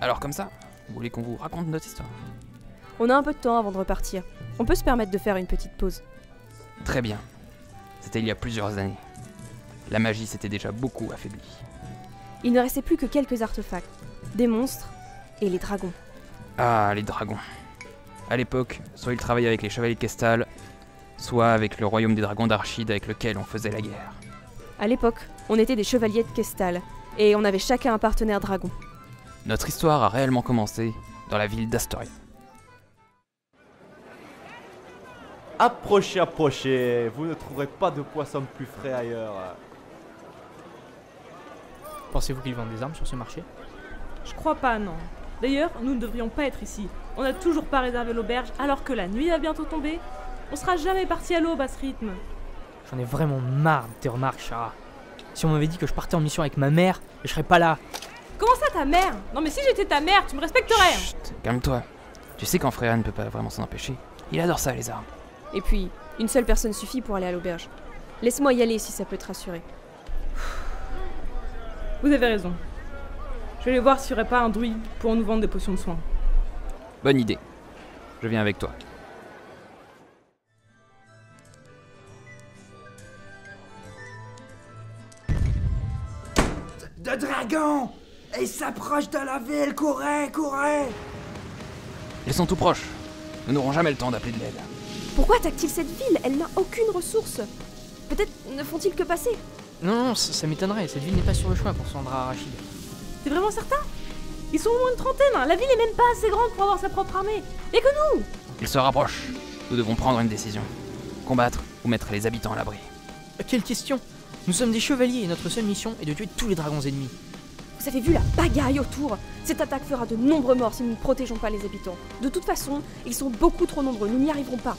Alors comme ça, vous voulez qu'on vous raconte notre histoire? On a un peu de temps avant de repartir. On peut se permettre de faire une petite pause. Très bien. C'était il y a plusieurs années. La magie s'était déjà beaucoup affaiblie. Il ne restait plus que quelques artefacts. Des monstres et les dragons. Ah, les dragons. À l'époque, soit ils travaillaient avec les chevaliers de Kestal, soit avec le royaume des dragons d'Archide avec lequel on faisait la guerre. À l'époque, on était des chevaliers de Kestal, et on avait chacun un partenaire dragon. Notre histoire a réellement commencé dans la ville d'Astoria. Approchez, approchez, vous ne trouverez pas de poissons plus frais ailleurs. Pensez-vous qu'ils vendent des armes sur ce marché? Je crois pas, non. D'ailleurs, nous ne devrions pas être ici. On n'a toujours pas réservé l'auberge alors que la nuit va bientôt tomber. On sera jamais parti à l'aube à ce rythme. J'en ai vraiment marre de tes remarques, Chara. Si on m'avait dit que je partais en mission avec ma mère, je serais pas là. Comment ça, ta mère? Non mais si j'étais ta mère, tu me respecterais. Chut, calme-toi. Tu sais qu'en Freya ne peut pas vraiment s'en empêcher. Il adore ça, les armes. Et puis, une seule personne suffit pour aller à l'auberge. Laisse-moi y aller si ça peut te rassurer. Vous avez raison. Je vais aller voir s'il n'y aurait pas un druide pour nous vendre des potions de soins. Bonne idée. Je viens avec toi. De dragons! Ils s'approchent de la ville! Courez, courez! Ils sont tout proches. Nous n'aurons jamais le temps d'appeler de l'aide. Pourquoi attaquent-ils cette ville? Elle n'a aucune ressource. Peut-être ne font-ils que passer? Non, ça m'étonnerait. Cette ville n'est pas sur le chemin pour se rendre à Arachide. T'es vraiment certain? Ils sont au moins une trentaine, hein. La ville est même pas assez grande pour avoir sa propre armée. Et que nous! Ils se rapprochent. Nous devons prendre une décision. Combattre ou mettre les habitants à l'abri. Quelle question! Nous sommes des chevaliers et notre seule mission est de tuer tous les dragons ennemis. Vous avez vu la bagaille autour? Cette attaque fera de nombreux morts si nous ne protégeons pas les habitants. De toute façon, ils sont beaucoup trop nombreux, nous n'y arriverons pas.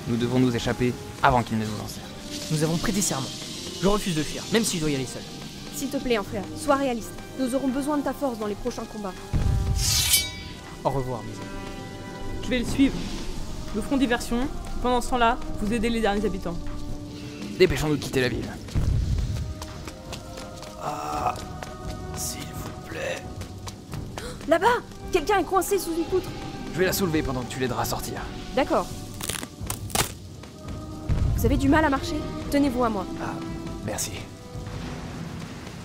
Nous devons nous échapper avant qu'ils ne nous encerclent. Nous avons prêté serment. Je refuse de fuir, même si je dois y aller seul. S'il te plaît, frère, sois réaliste. Nous aurons besoin de ta force dans les prochains combats. Au revoir, mes amis. Je vais le suivre. Nous ferons diversion. Pendant ce temps-là, vous aidez les derniers habitants. Dépêchons-nous de quitter la ville. Ah, s'il vous plaît. Là-bas! Quelqu'un est coincé sous une poutre. Je vais la soulever pendant que tu l'aideras à sortir. D'accord. Vous avez du mal à marcher? Tenez-vous à moi. Ah, merci.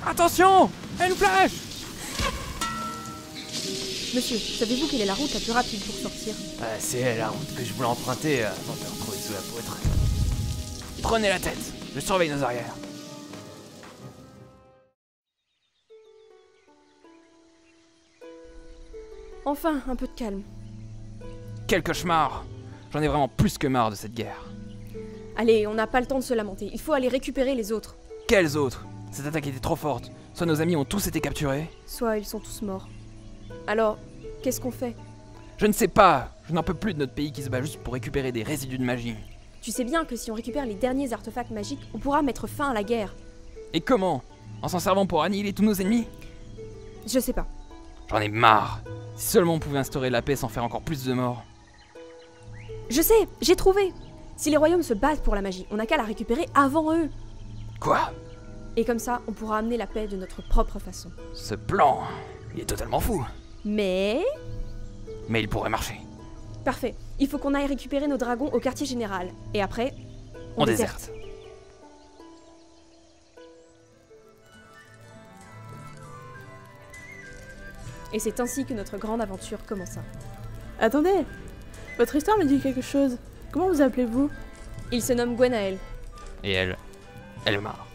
Attention! Elle nous flash! Monsieur, savez-vous quelle est la route la plus rapide pour sortir? C'est la route que je voulais emprunter avant de me retrouver sous la poutre. Prenez la tête. Je surveille nos arrières. Enfin, un peu de calme. Quel cauchemar! J'en ai vraiment plus que marre de cette guerre. Allez, on n'a pas le temps de se lamenter. Il faut aller récupérer les autres. Quels autres? Cette attaque était trop forte. Soit nos amis ont tous été capturés. Soit ils sont tous morts. Alors, qu'est-ce qu'on fait? Je ne sais pas. Je n'en peux plus de notre pays qui se bat juste pour récupérer des résidus de magie. Tu sais bien que si on récupère les derniers artefacts magiques, on pourra mettre fin à la guerre. Et comment? En s'en servant pour annihiler tous nos ennemis? Je sais pas. J'en ai marre. Si seulement on pouvait instaurer la paix sans faire encore plus de morts. Je sais, j'ai trouvé. Si les royaumes se battent pour la magie, on n'a qu'à la récupérer avant eux. Quoi? Et comme ça, on pourra amener la paix de notre propre façon. Ce plan, il est totalement fou. Mais... Mais il pourrait marcher. Parfait. Il faut qu'on aille récupérer nos dragons au quartier général. Et après, on déserte. Et c'est ainsi que notre grande aventure commença. Attendez, votre histoire me dit quelque chose. Comment vous appelez-vous? Il se nomme Gwenaël. Et elle est marre.